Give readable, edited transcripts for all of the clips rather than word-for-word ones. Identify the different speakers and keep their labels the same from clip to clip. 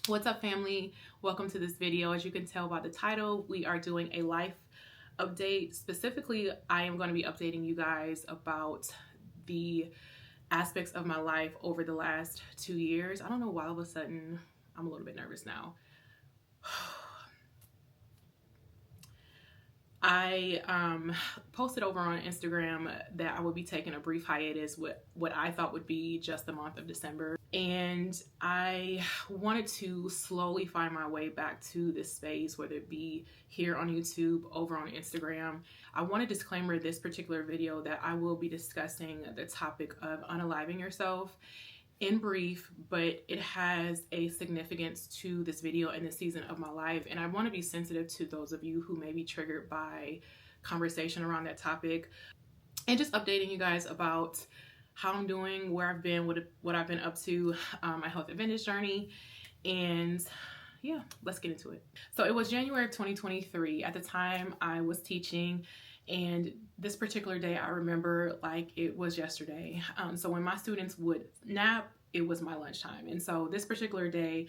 Speaker 1: What's up, family? Welcome to this video. As you can tell by the title, we are doing a life update. Specifically, I am going to be updating you guys about the aspects of my life over the last 2 years. I don't know why all of a sudden I'm a little bit nervous now. I posted over on Instagram that I would be taking a brief hiatus with what I thought would be just the month of December. And I wanted to slowly find my way back to this space, whether it be here on YouTube, over on Instagram. I want to disclaimer this particular video that I will be discussing the topic of unaliving yourself in brief, but it has a significance to this video and this season of my life. And I want to be sensitive to those of you who may be triggered by conversation around that topic, and just updating you guys about how I'm doing, where I've been, what I've been up to, my health and fitness journey. And yeah, let's get into it. So it was January of 2023. At the time I was teaching, and this particular day I remember like it was yesterday. So when my students would nap, it was my lunchtime. And so this particular day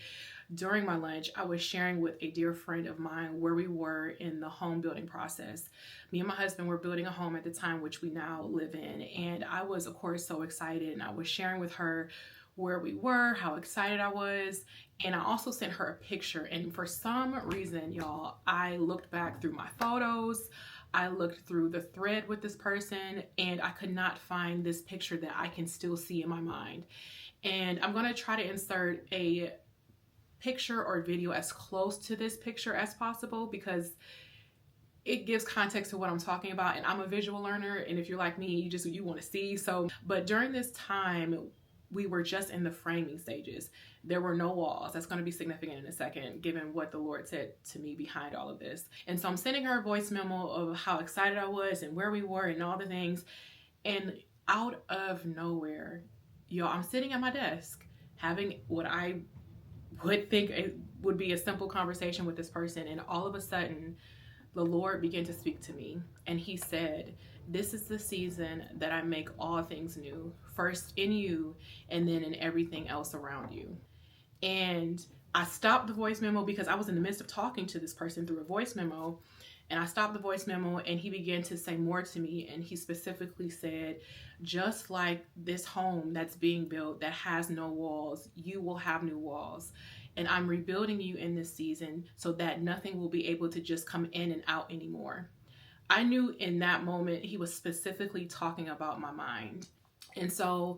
Speaker 1: during my lunch, I was sharing with a dear friend of mine where we were in the home building process. Me and my husband were building a home at the time, which we now live in. And I was, of course, so excited. And I was sharing with her where we were, how excited I was. And I also sent her a picture. And for some reason, y'all, I looked back through my photos. I looked through the thread with this person, and I could not find this picture that I can still see in my mind. And I'm going to try to insert a picture or video as close to this picture as possible, because it gives context to what I'm talking about. And I'm a visual learner, and if you're like me, you want to see. So, but during this time, we were just in the framing stages. There were no walls. That's going to be significant in a second, given what the Lord said to me behind all of this. And so I'm sending her a voice memo of how excited I was and where we were and all the things. And out of nowhere, y'all, I'm sitting at my desk having what I would think it would be a simple conversation with this person. And all of a sudden, the Lord began to speak to me. And he said, "This is the season that I make all things new, first in you and then in everything else around you." And I stopped the voice memo because I was in the midst of talking to this person through a voice memo. And I stopped the voice memo, and he began to say more to me. And he specifically said, just like this home that's being built that has no walls, you will have new walls. And I'm rebuilding you in this season so that nothing will be able to just come in and out anymore. I knew in that moment he was specifically talking about my mind. And so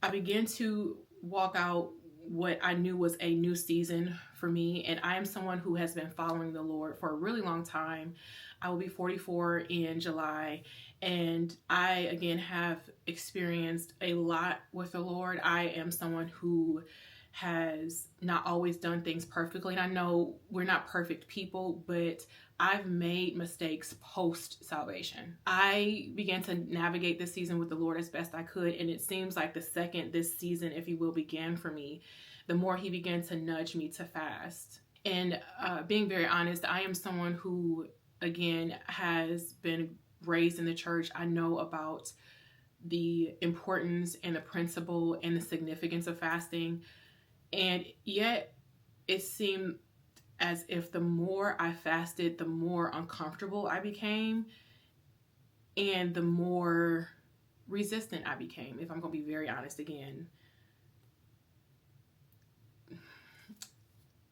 Speaker 1: I began to walk out what I knew was a new season for me. And I am someone who has been following the Lord for a really long time. I will be 44 in July. And I, again, have experienced a lot with the Lord. I am someone who has not always done things perfectly. And I know we're not perfect people, but I've made mistakes post salvation. I began to navigate this season with the Lord as best I could. And it seems like the second this season, if you will, began for me, the more he began to nudge me to fast. And being very honest, I am someone who, again, has been raised in the church. I know about the importance and the principle and the significance of fasting. And yet it seemed as if the more I fasted, the more uncomfortable I became and the more resistant I became, if I'm going to be very honest again.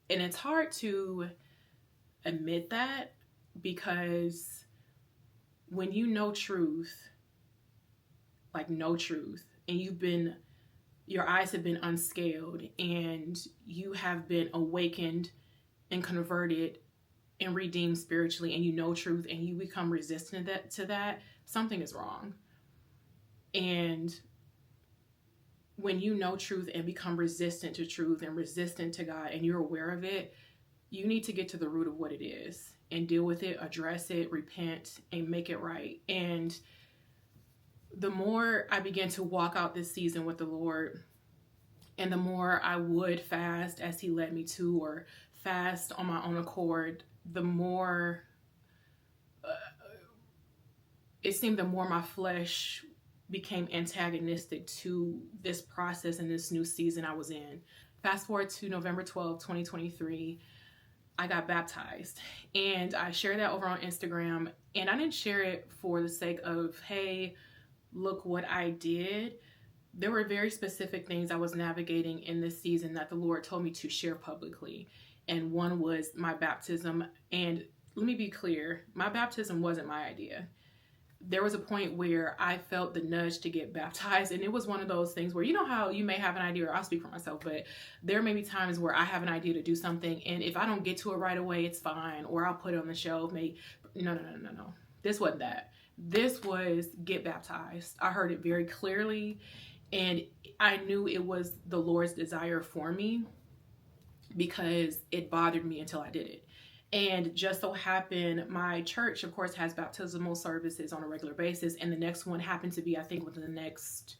Speaker 1: And it's hard to admit that, because when you know truth, like no truth, and your eyes have been unscaled and you have been awakened and converted and redeemed spiritually, and you know truth and you become resistant to that, something is wrong. And when you know truth and become resistant to truth and resistant to God, and you're aware of it, you need to get to the root of what it is and deal with it, address it, repent, and make it right. And the more I began to walk out this season with the Lord, and the more I would fast as he led me to, or fast on my own accord, the more it seemed the more my flesh became antagonistic to this process and this new season I was in. Fast forward to November 12th, 2023, I got baptized, and I shared that over on Instagram, and I didn't share it for the sake of, hey, look what I did. There were very specific things I was navigating in this season that the Lord told me to share publicly. And one was my baptism. And let me be clear, my baptism wasn't my idea. There was a point where I felt the nudge to get baptized, and it was one of those things where, you know how you may have an idea, or I'll speak for myself, but there may be times where I have an idea to do something, and if I don't get to it right away, it's fine, or I'll put it on the shelf. No. This wasn't that. This was get baptized. I heard it very clearly, and I knew it was the Lord's desire for me because it bothered me until I did it. And just so happened, my church, of course, has baptismal services on a regular basis. And the next one happened to be, I think, within the next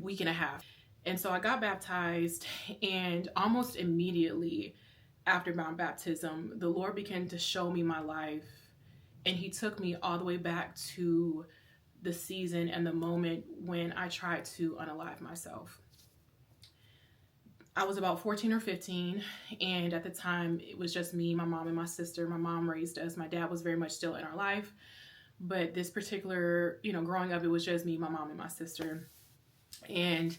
Speaker 1: week and a half. And so I got baptized, and almost immediately after my baptism, the Lord began to show me my life. And he took me all the way back to the season and the moment when I tried to unalive myself. I was about 14 or 15, and at the time it was just me, my mom, and my sister. My mom raised us. My dad was very much still in our life, but this particular, growing up, it was just me, my mom, and my sister. And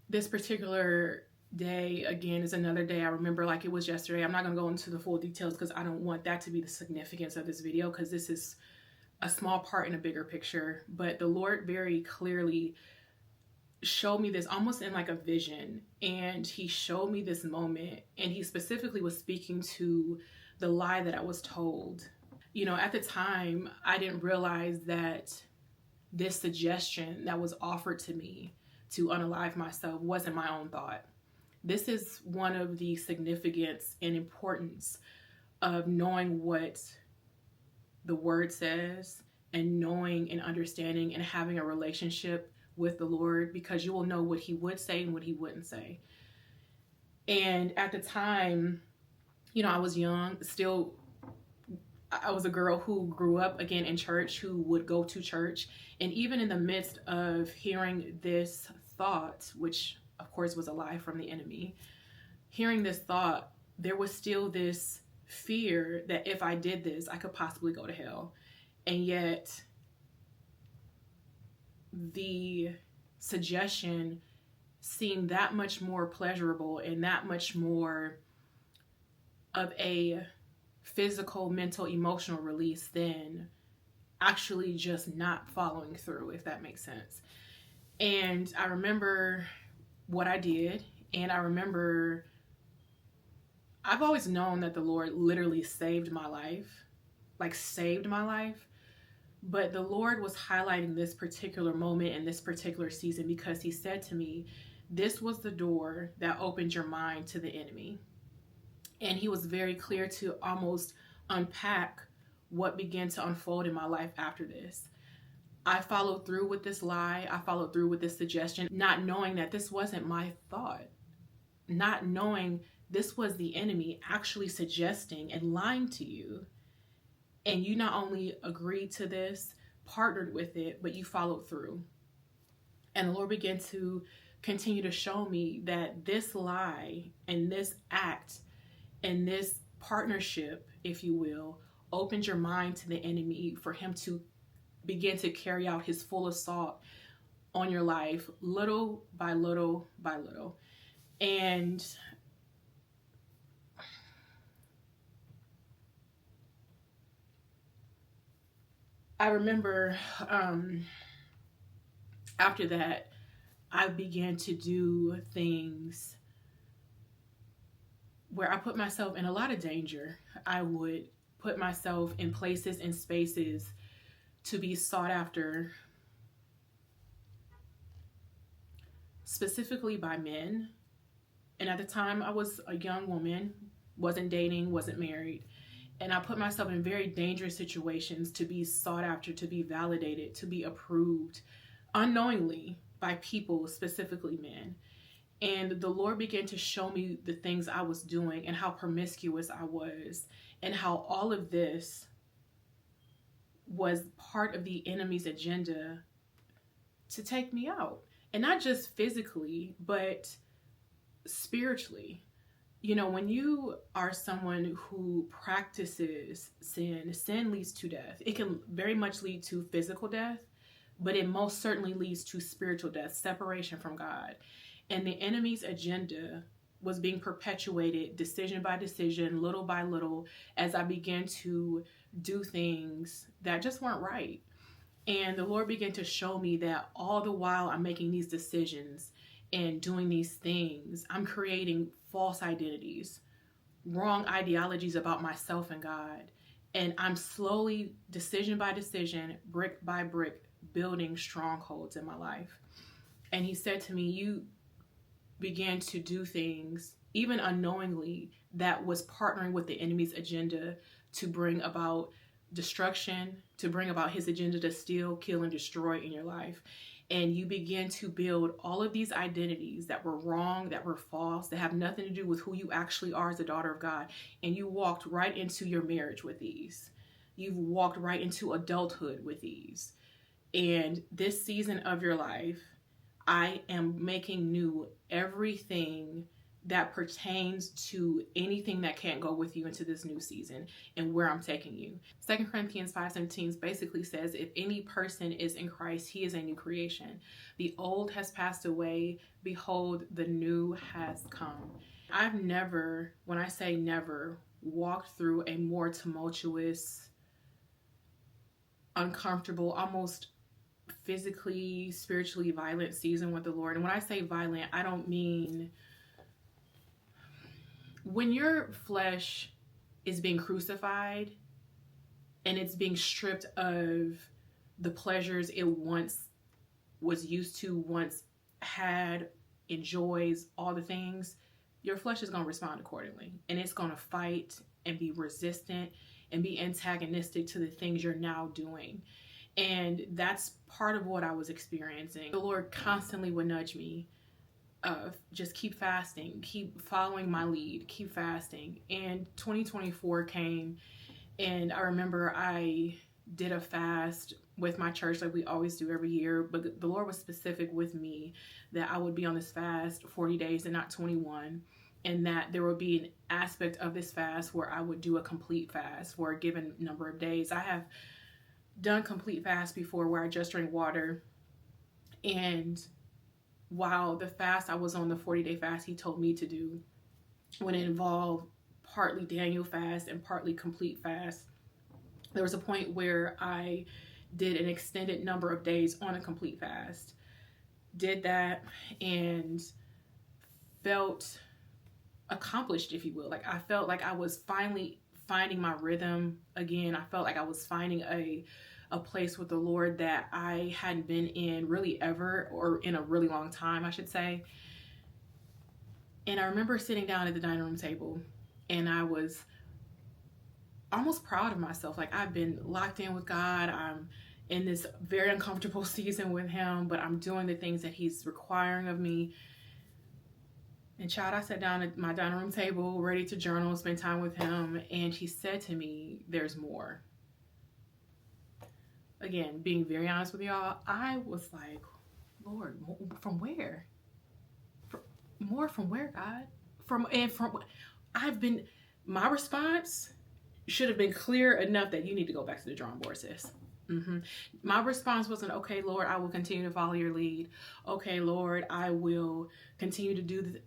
Speaker 1: this particular day, again, is another day I remember like it was yesterday. I'm not going to go into the full details because I don't want that to be the significance of this video, because this is a small part in a bigger picture. But the Lord very clearly showed me this almost in like a vision, and he showed me this moment, and he specifically was speaking to the lie that I was told. At the time, I didn't realize that this suggestion that was offered to me to unalive myself wasn't my own thought. This is one of the significance and importance of knowing what the word says, and knowing and understanding and having a relationship with the Lord, because you will know what he would say and what he wouldn't say. And at the time, I was young, still, I was a girl who grew up again in church, who would go to church. And even in the midst of hearing this thought, which of course was a lie from the enemy, hearing this thought, there was still this fear that if I did this, I could possibly go to hell. And yet the suggestion seemed that much more pleasurable and that much more of a physical, mental, emotional release than actually just not following through, if that makes sense. And I remember what I did, and I remember I've always known that the Lord literally saved my life, like saved my life. But the Lord was highlighting this particular moment in this particular season because he said to me, this was the door that opened your mind to the enemy. And he was very clear to almost unpack what began to unfold in my life after this. I followed through with this lie. I followed through with this suggestion, not knowing that this wasn't my thought, not knowing this was the enemy actually suggesting and lying to you. And you not only agreed to this, partnered with it, but you followed through. And the Lord began to continue to show me that this lie and this act and this partnership, if you will, opened your mind to the enemy for him to begin to carry out his full assault on your life, little by little by little. And I remember after that, I began to do things where I put myself in a lot of danger. I would put myself in places and spaces to be sought after, specifically by men. And at the time, I was a young woman, wasn't dating, wasn't married. And I put myself in very dangerous situations to be sought after, to be validated, to be approved unknowingly by people, specifically men. And the Lord began to show me the things I was doing and how promiscuous I was, and how all of this was part of the enemy's agenda to take me out. And not just physically, but spiritually. When you are someone who practices sin, sin leads to death. It can very much lead to physical death, but it most certainly leads to spiritual death, separation from God. And the enemy's agenda was being perpetuated decision by decision, little by little, as I began to do things that just weren't right. And the Lord began to show me that all the while I'm making these decisions and doing these things, I'm creating false identities, wrong ideologies about myself and God. And I'm slowly, decision by decision, brick by brick, building strongholds in my life. And he said to me, you began to do things, even unknowingly, that was partnering with the enemy's agenda to bring about destruction, to bring about his agenda to steal, kill, and destroy in your life. And you begin to build all of these identities that were wrong, that were false, that have nothing to do with who you actually are as a daughter of God. And you walked right into your marriage with these. You've walked right into adulthood with these. And this season of your life, I am making new everything that pertains to anything that can't go with you into this new season and where I'm taking you. 2 Corinthians 5:17 basically says, if any person is in Christ, he is a new creation. The old has passed away. Behold, the new has come. I've never, when I say never, walked through a more tumultuous, uncomfortable, almost physically, spiritually violent season with the Lord. And when I say violent, I don't mean when your flesh is being crucified and it's being stripped of the pleasures it once was used to, once had, enjoys, all the things, your flesh is going to respond accordingly. And it's going to fight and be resistant and be antagonistic to the things you're now doing. And that's part of what I was experiencing. The Lord constantly would nudge me of just keep fasting, keep following my lead, keep fasting. And 2024 came, and I remember I did a fast with my church like we always do every year, but the Lord was specific with me that I would be on this fast 40 days and not 21, and that there would be an aspect of this fast where I would do a complete fast for a given number of days. I have done complete fast before where I just drink water, and while the fast I was on, the 40-day fast he told me to do, when it involved partly Daniel fast and partly complete fast, there was a point where I did an extended number of days on a complete fast, did that, and felt accomplished, if you will. Like, I felt like I was finally finding my rhythm again. I felt like I was finding a place with the Lord that I hadn't been in really ever, or in a really long time, I should say. And I remember sitting down at the dining room table, and I was almost proud of myself. Like, I've been locked in with God. I'm in this very uncomfortable season with him, but I'm doing the things that he's requiring of me. And child, I sat down at my dining room table, ready to journal, spend time with him. And he said to me, there's more. Again, being very honest with y'all, I was like, Lord, from where? More from where, God? My response should have been clear enough that you need to go back to the drawing board, sis. My response wasn't, okay, Lord, I will continue to follow your lead. Okay, Lord, I will continue to do the...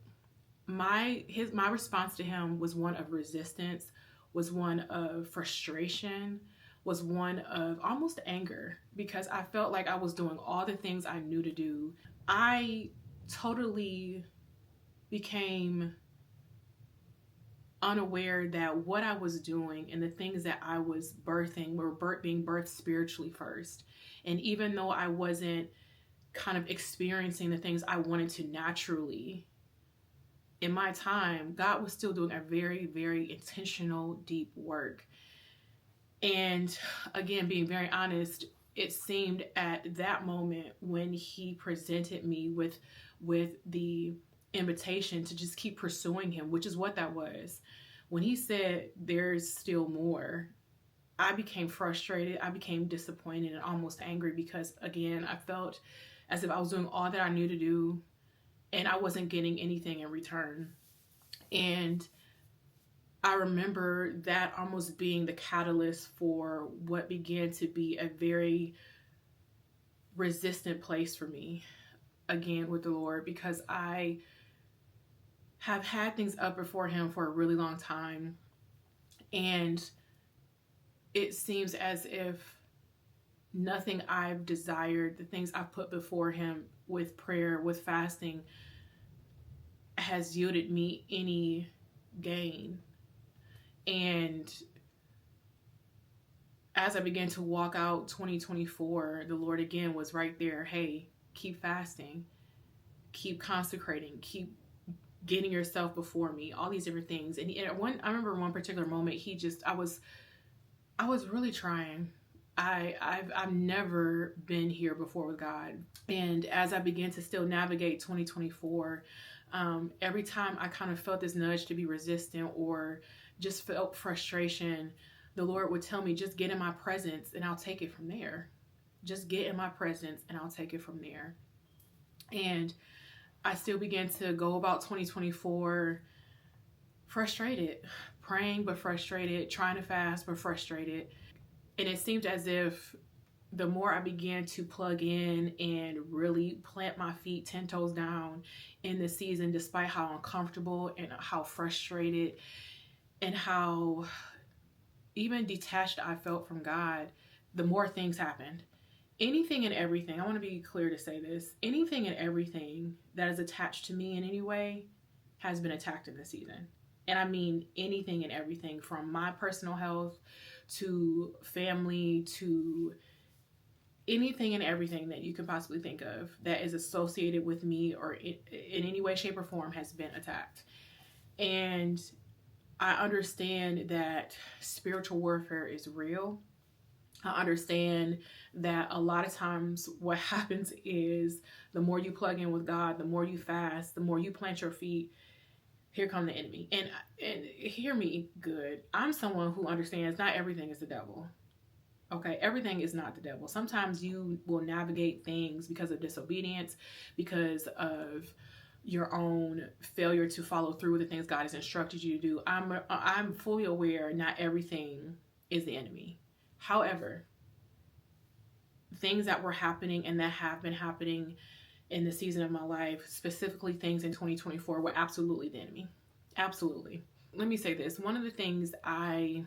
Speaker 1: My response to him was one of resistance, was one of frustration, was one of almost anger, because I felt like I was doing all the things I knew to do. I totally became unaware that what I was doing and the things that I was birthing were being birthed spiritually first. And even though I wasn't kind of experiencing the things I wanted to naturally in my time, God was still doing a very, very intentional, deep work. And again, being very honest, it seemed at that moment when he presented me with the invitation to just keep pursuing him, which is what that was. When he said there's still more, I became frustrated, I became disappointed and almost angry, because again, I felt as if I was doing all that I knew to do and I wasn't getting anything in return. And I remember that almost being the catalyst for what began to be a very resistant place for me again with the Lord, because I have had things up before Him for a really long time. And it seems as if nothing I've desired, the things I've put before Him with prayer, with fasting, has yielded me any gain. And as I began to walk out 2024, the Lord again was right there. Hey, keep fasting, keep consecrating, keep getting yourself before me, all these different things. And I remember one particular moment, I was really trying. I've never been here before with God. And as I began to still navigate 2024, every time I kind of felt this nudge to be resistant or just felt frustration, the Lord would tell me, just get in my presence and I'll take it from there. Just get in my presence and I'll take it from there. And I still began to go about 2024 frustrated, praying but frustrated, trying to fast but frustrated. And it seemed as if the more I began to plug in and really plant my feet 10 toes down in the season, despite how uncomfortable and how frustrated and how even detached I felt from God, the more things happened. Anything and everything, I want to be clear to say this, anything and everything that is attached to me in any way has been attacked in this season. And I mean anything and everything, from my personal health to family to anything and everything that you can possibly think of that is associated with me or in any way, shape, or form has been attacked. And I understand that spiritual warfare is real. I understand that a lot of times what happens is the more you plug in with God, the more you fast, the more you plant your feet, here come the enemy. And hear me good. I'm someone who understands not everything is the devil. Okay, everything is not the devil. Sometimes you will navigate things because of disobedience, because of your own failure to follow through with the things God has instructed you to do. I'm fully aware not everything is the enemy. However, things that were happening and that have been happening in the season of my life, specifically things in 2024, were absolutely the enemy. Absolutely. Let me say this. One of the things I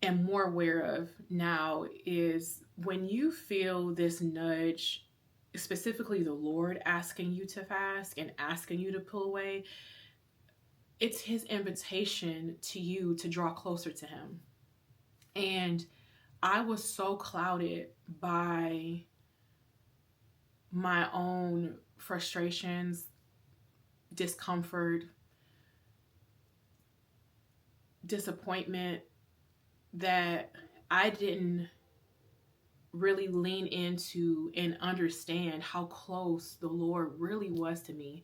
Speaker 1: am more aware of now is when you feel this nudge, specifically the Lord asking you to fast and asking you to pull away, it's His invitation to you to draw closer to Him. And I was so clouded by my own frustrations, discomfort, disappointment, that I didn't really lean into and understand how close the Lord really was to me,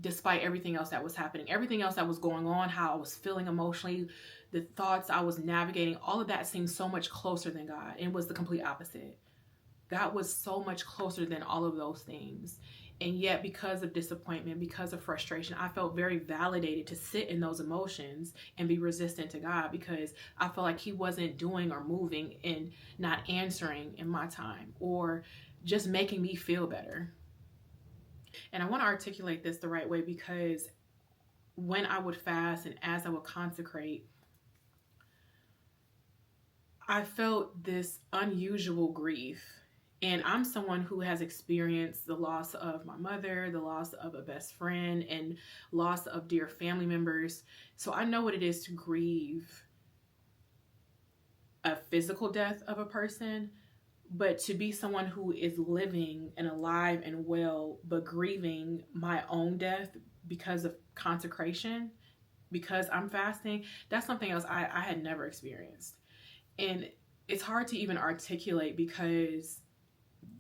Speaker 1: despite everything else that was happening, everything else that was going on, how I was feeling emotionally, the thoughts I was navigating, all of that seemed so much closer than God. And it was the complete opposite. God was so much closer than all of those things. And yet, because of disappointment, because of frustration, I felt very validated to sit in those emotions and be resistant to God, because I felt like He wasn't doing or moving and not answering in my time, or just making me feel better. And I want to articulate this the right way, because when I would fast and as I would consecrate, I felt this unusual grief. And I'm someone who has experienced the loss of my mother, the loss of a best friend, and loss of dear family members. So I know what it is to grieve a physical death of a person, but to be someone who is living and alive and well, but grieving my own death because of consecration, because I'm fasting, that's something else I had never experienced. And it's hard to even articulate, because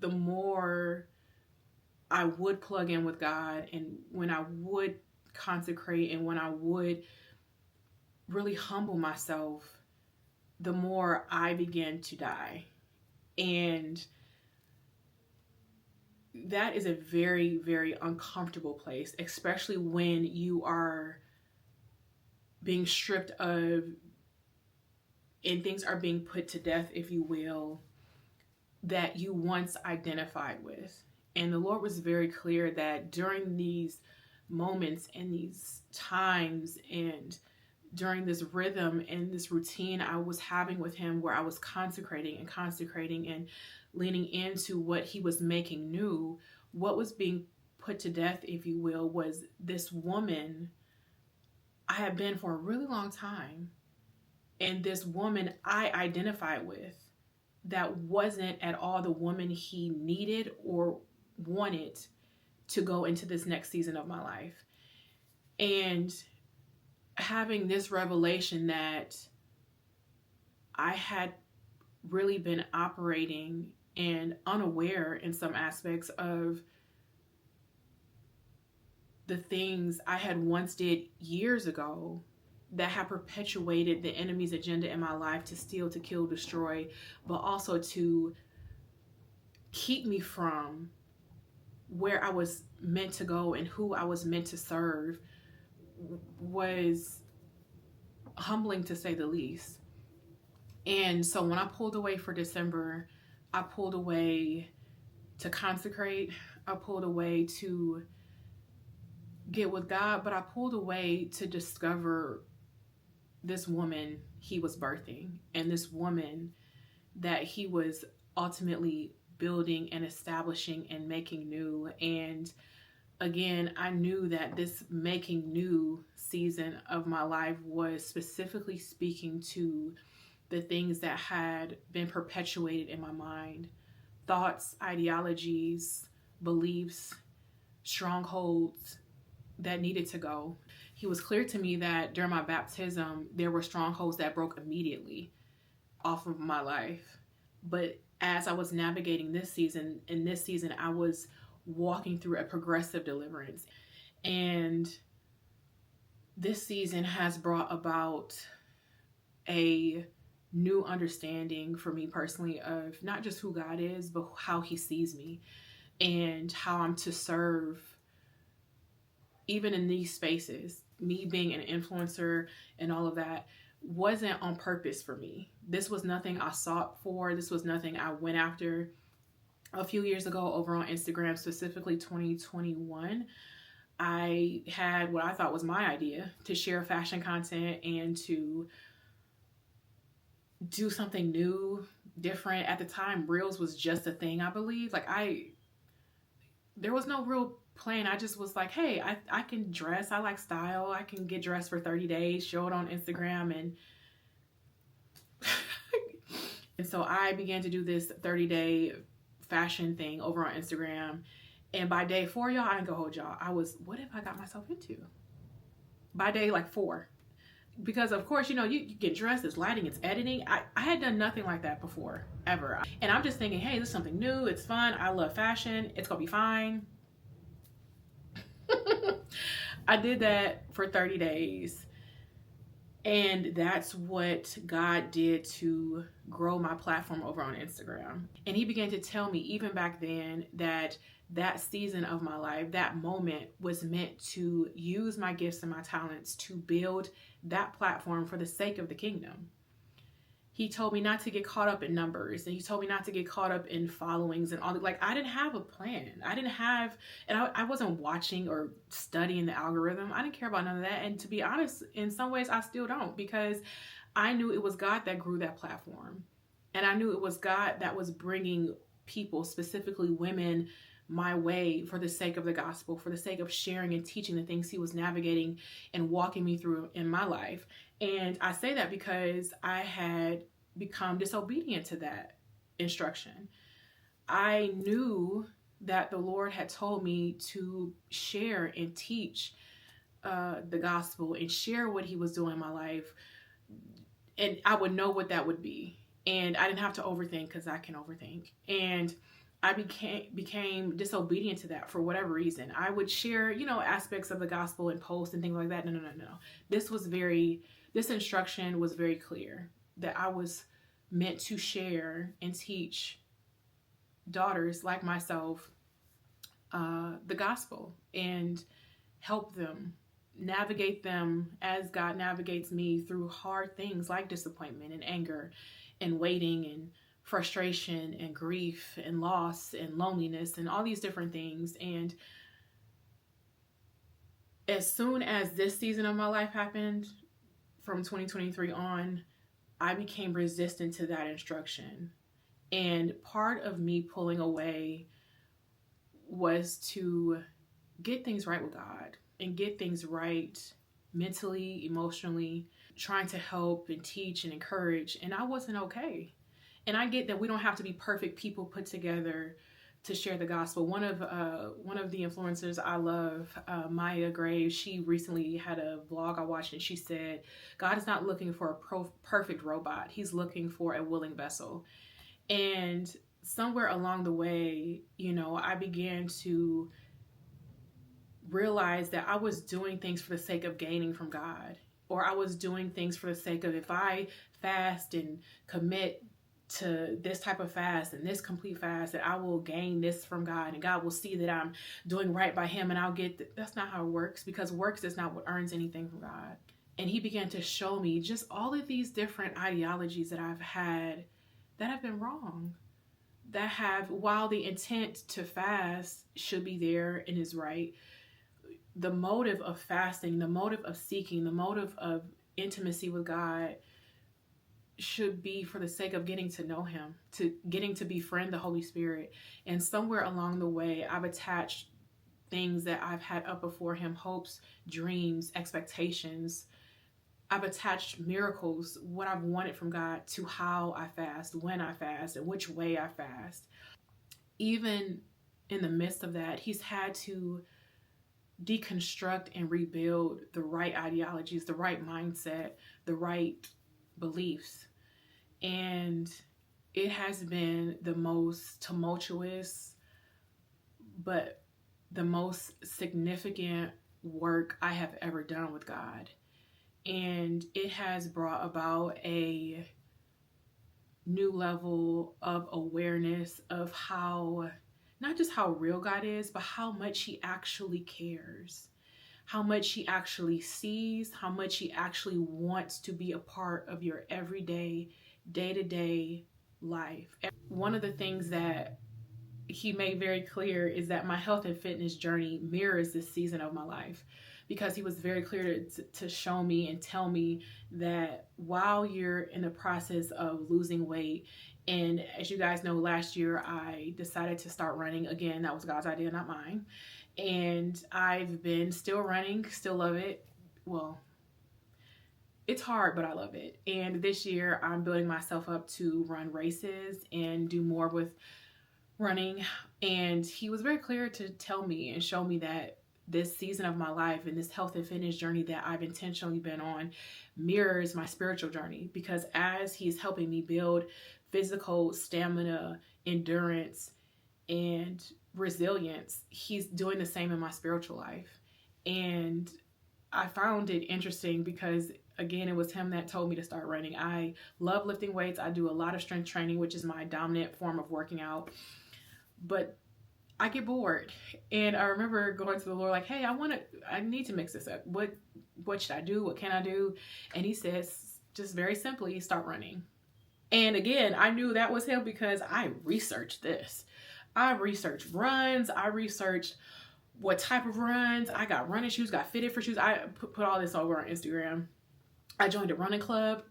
Speaker 1: the more I would plug in with God, and when I would consecrate, and when I would really humble myself, the more I began to die. And that is a very, very uncomfortable place, especially when you are being stripped of and things are being put to death, if you will, that you once identified with. And the Lord was very clear that during these moments and these times and during this rhythm and this routine I was having with him, where I was consecrating and leaning into what he was making new, what was being put to death, if you will, was this woman I had been for a really long time, and this woman I identified with that wasn't at all the woman he needed or wanted to go into this next season of my life. And having this revelation that I had really been operating and unaware in some aspects of the things I had once did years ago that had perpetuated the enemy's agenda in my life to steal, to kill, destroy, but also to keep me from where I was meant to go and who I was meant to serve, was humbling to say the least. And so when I pulled away for December, I pulled away to consecrate, I pulled away to get with God, but I pulled away to discover this woman he was birthing and this woman that he was ultimately building and establishing and making new. And again, I knew that this making new season of my life was specifically speaking to the things that had been perpetuated in my mind, thoughts, ideologies, beliefs, strongholds that needed to go. He was clear to me that during my baptism, there were strongholds that broke immediately off of my life. But as I was navigating this season, I was walking through a progressive deliverance. And this season has brought about a new understanding for me personally of not just who God is, but how he sees me and how I'm to serve even in these spaces. Me being an influencer and all of that wasn't on purpose for me. This was nothing I sought for. This was nothing I went after. A few years ago over on Instagram, specifically 2021, I had what I thought was my idea to share fashion content and to do something new, different. At the time, Reels was just a thing, I believe. There was no real plan. I just was like, hey, I can dress. I like style. I can get dressed for 30 days, show it on Instagram. And so I began to do this 30-day fashion thing over on Instagram. And by day 4, y'all, I ain't gonna hold y'all. What have I got myself into? By day 4. Because of course, you get dressed, it's lighting, it's editing. I had done nothing like that before, ever. And I'm just thinking, hey, this is something new. It's fun. I love fashion. It's gonna be fine. I did that for 30 days. And that's what God did to grow my platform over on Instagram. And he began to tell me even back then that season of my life, that moment was meant to use my gifts and my talents to build that platform for the sake of the kingdom. He told me not to get caught up in numbers, and he told me not to get caught up in followings and all that. I didn't have a plan. I wasn't watching or studying the algorithm. I didn't care about none of that. And to be honest, in some ways I still don't, because I knew it was God that grew that platform. And I knew it was God that was bringing people, specifically women, my way for the sake of the gospel, for the sake of sharing and teaching the things he was navigating and walking me through in my life. And I say that because I had become disobedient to that instruction. I knew that the Lord had told me to share and teach the gospel and share what he was doing in my life. And I would know what that would be. And I didn't have to overthink, because I can overthink. And I became disobedient to that for whatever reason. I would share, aspects of the gospel and posts and things like that. No. This instruction was very clear that I was meant to share and teach daughters like myself the gospel and help them navigate them as God navigates me through hard things like disappointment and anger and waiting and frustration and grief and loss and loneliness and all these different things. And as soon as this season of my life happened, from 2023 on, I became resistant to that instruction. And part of me pulling away was to get things right with God and get things right mentally, emotionally, trying to help and teach and encourage. And I wasn't okay. And I get that we don't have to be perfect people put together to share the gospel. One of the influencers I love, Maya Graves, she recently had a vlog I watched, and she said, God is not looking for a perfect robot. He's looking for a willing vessel. And somewhere along the way, I began to realize that I was doing things for the sake of gaining from God, or I was doing things for the sake of, if I fast and commit to this type of fast and this complete fast, that I will gain this from God and God will see that I'm doing right by him and I'll get that's not how it works, because works is not what earns anything from God. And he began to show me just all of these different ideologies that I've had that have been wrong, that have, while the intent to fast should be there and is right, the motive of fasting, the motive of seeking, the motive of intimacy with God should be for the sake of getting to know him, to getting to befriend the Holy Spirit. And somewhere along the way, I've attached things that I've had up before him, hopes, dreams, expectations. I've attached miracles, what I've wanted from God, to how I fast, when I fast, and which way I fast. Even in the midst of that, he's had to deconstruct and rebuild the right ideologies, the right mindset, the right beliefs. And it has been the most tumultuous, but the most significant work I have ever done with God. And it has brought about a new level of awareness of how, not just how real God is, but how much he actually cares, how much he actually sees, how much he actually wants to be a part of your everyday, day-to-day life. One of the things that he made very clear is that my health and fitness journey mirrors this season of my life, because he was very clear to show me and tell me that while you're in the process of losing weight, and as you guys know, last year I decided to start running again. That was God's idea, not mine. And I've been still running, still love it. Well, it's hard, but I love it. And this year I'm building myself up to run races and do more with running. And he was very clear to tell me and show me that this season of my life and this health and fitness journey that I've intentionally been on mirrors my spiritual journey, because as he's helping me build physical stamina, endurance, and resilience, he's doing the same in my spiritual life. And I found it interesting because, again, it was him that told me to start running. I love lifting weights. I do a lot of strength training, which is my dominant form of working out. But I get bored. And I remember going to the Lord like, hey, I need to mix this up. What should I do? What can I do? And he says, just very simply, start running. And again, I knew that was him because I researched this. I researched runs. I researched what type of runs. I got running shoes, got fitted for shoes. I put all this over on Instagram. I joined a running club.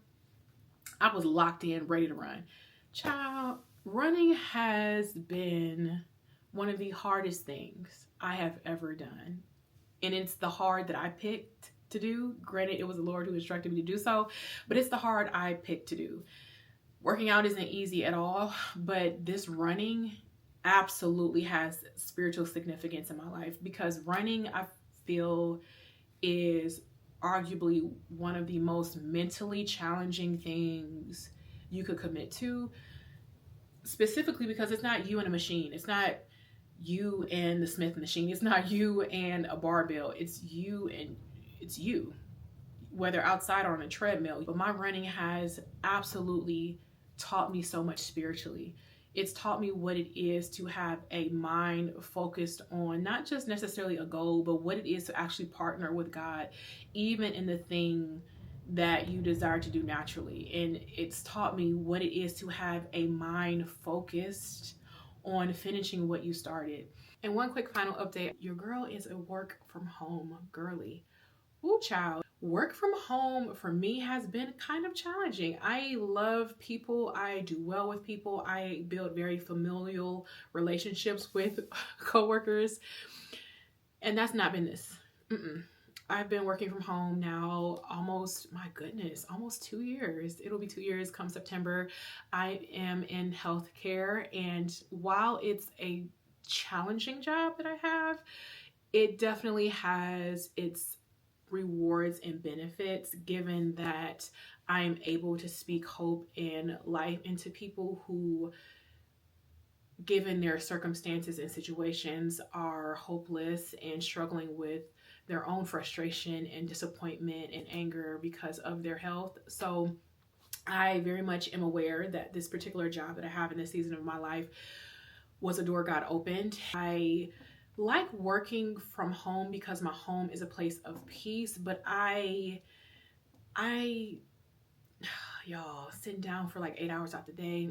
Speaker 1: I was locked in, ready to run. Child, running has been one of the hardest things I have ever done. And it's the hard that I picked to do. Granted, it was the Lord who instructed me to do so, but it's the hard I picked to do. Working out isn't easy at all, but this running absolutely has spiritual significance in my life, because running, I feel, is arguably one of the most mentally challenging things you could commit to, specifically because it's not you and a machine. It's not you and the Smith machine. It's not you and a barbell. It's you and it's you, whether outside or on a treadmill. But my running has absolutely taught me so much spiritually. It's taught me what it is to have a mind focused on not just necessarily a goal, but what it is to actually partner with God, even in the thing that you desire to do naturally. And it's taught me what it is to have a mind focused on finishing what you started. And one quick final update, your girl is a work from home girly. Ooh, child. Work from home for me has been kind of challenging. I love people. I do well with people. I build very familial relationships with coworkers. And that's not been this. I've been working from home now almost, my goodness, almost 2 years. It'll be 2 years come September. I am in healthcare, and while it's a challenging job that I have, it definitely has its rewards and benefits, given that I am able to speak hope and life into people who, given their circumstances and situations, are hopeless and struggling with their own frustration and disappointment and anger because of their health. So I very much am aware that this particular job that I have in this season of my life was a door God opened. I like working from home because my home is a place of peace, but y'all, sitting down for like 8 hours out the day,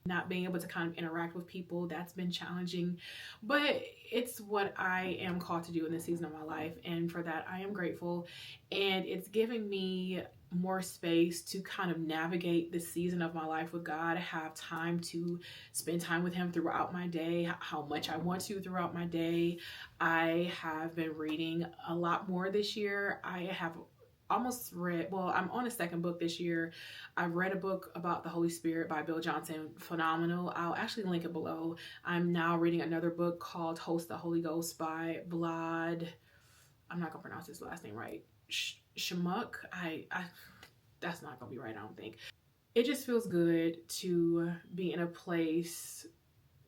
Speaker 1: not being able to kind of interact with people, that's been challenging, but it's what I am called to do in this season of my life, and for that I am grateful. And it's giving me more space to kind of navigate this season of my life with God, have time to spend time with him throughout my day, how much I want to throughout my day. I have been reading a lot more this year. I have almost read, well, I'm on a second book this year. I've read a book about the Holy Spirit by Bill Johnson, phenomenal. I'll actually link it below. I'm now reading another book called Host the Holy Ghost by Vlad, I'm not gonna pronounce his last name right, Shamuk. I that's not gonna be right, I don't think. It just feels good to be in a place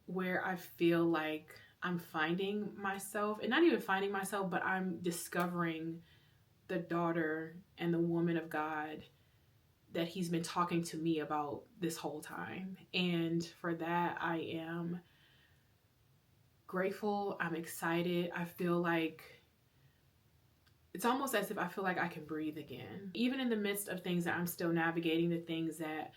Speaker 1: where I feel like I'm finding myself, and not even finding myself, but I'm discovering the daughter and the woman of God that he's been talking to me about this whole time. And for that, I am grateful. I'm excited. I feel like it's almost as if I feel like I can breathe again. Even in the midst of things that I'm still navigating, the things that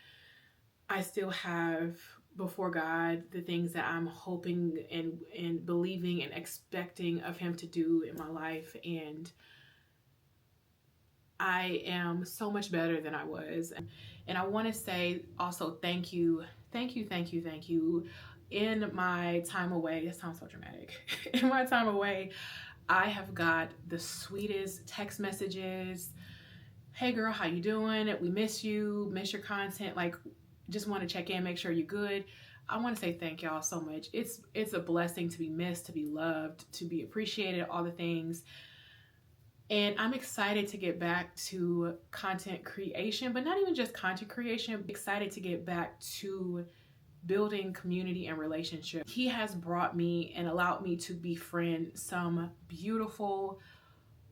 Speaker 1: I still have before God, the things that I'm hoping and believing and expecting of him to do in my life. And I am so much better than I was. And I want to say also thank you. In my time away, it sounds so dramatic. In my time away, I have got the sweetest text messages. Hey girl, how you doing? We miss you, miss your content. Like, just want to check in, make sure you're good. I want to say thank y'all so much. It's a blessing to be missed, to be loved, to be appreciated, all the things. And I'm excited to get back to content creation, but not even just content creation. I'm excited to get back to building community and relationship. He has brought me and allowed me to befriend some beautiful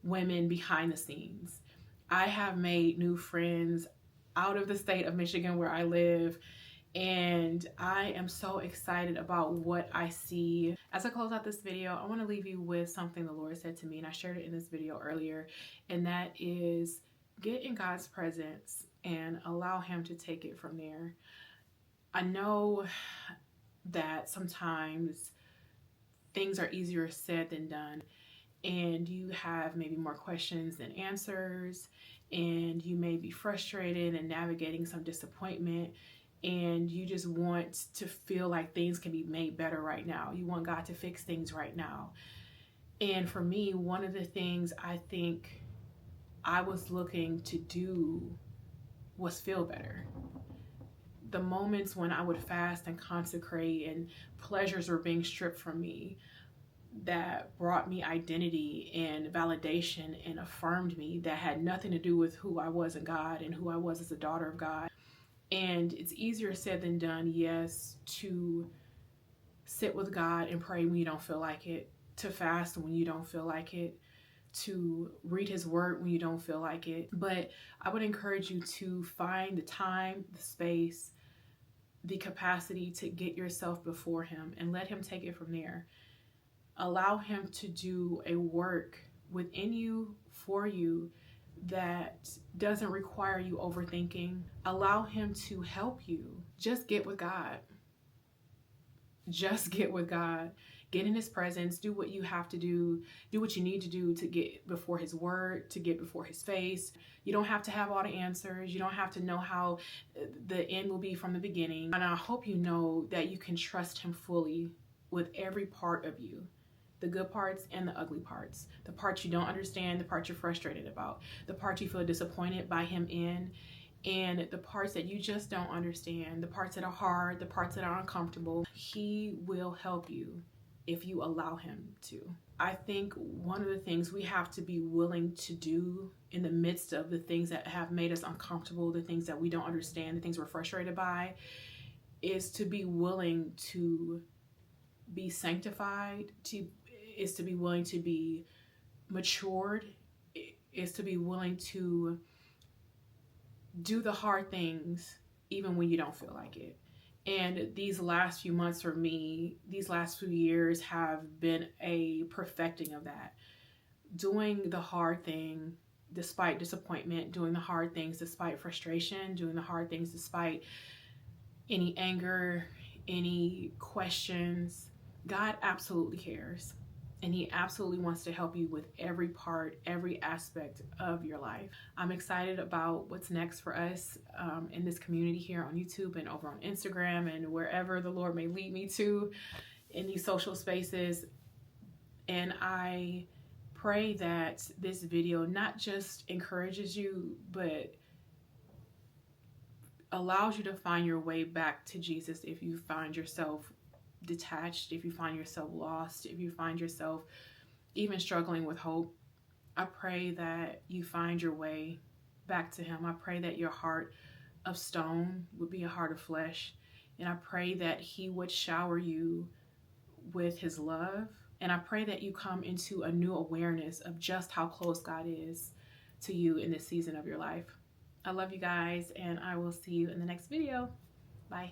Speaker 1: women behind the scenes. I have made new friends out of the state of Michigan where I live, and I am so excited about what I see. As I close out this video, I want to leave you with something the Lord said to me, and I shared it in this video earlier, and that is get in God's presence and allow him to take it from there. I know that sometimes things are easier said than done, and you have maybe more questions than answers, and you may be frustrated and navigating some disappointment, and you just want to feel like things can be made better right now. You want God to fix things right now. And for me, one of the things I think I was looking to do was feel better. The moments when I would fast and consecrate and pleasures were being stripped from me, that brought me identity and validation and affirmed me, that had nothing to do with who I was in God and who I was as a daughter of God. And it's easier said than done, yes, to sit with God and pray when you don't feel like it, to fast when you don't feel like it, to read his word when you don't feel like it. But I would encourage you to find the time, the space, the capacity to get yourself before him and let him take it from there. Allow him to do a work within you, for you, that doesn't require you overthinking. Allow him to help you. Just get with God. Just get with God. Get in his presence. Do what you have to do. Do what you need to do to get before his word, to get before his face. You don't have to have all the answers. You don't have to know how the end will be from the beginning. And I hope you know that you can trust him fully with every part of you. The good parts and the ugly parts. The parts you don't understand, the parts you're frustrated about, the parts you feel disappointed by him in, and the parts that you just don't understand, the parts that are hard, the parts that are uncomfortable. He will help you if you allow him to. I think one of the things we have to be willing to do in the midst of the things that have made us uncomfortable, the things that we don't understand, the things we're frustrated by, is to be willing to be sanctified, is to be willing to be matured, is to be willing to do the hard things even when you don't feel like it. And these last few months for me, these last few years have been a perfecting of that. Doing the hard thing despite disappointment, doing the hard things despite frustration, doing the hard things despite any anger, any questions. God absolutely cares. And he absolutely wants to help you with every part, every aspect of your life. I'm excited about what's next for us in this community here on YouTube and over on Instagram and wherever the Lord may lead me to in these social spaces. And I pray that this video not just encourages you, but allows you to find your way back to Jesus if you find yourself detached, if you find yourself lost, if you find yourself even struggling with hope. I pray that you find your way back to him. I pray that your heart of stone would be a heart of flesh. And I pray that he would shower you with his love. And I pray that you come into a new awareness of just how close God is to you in this season of your life. I love you guys, and I will see you in the next video. Bye.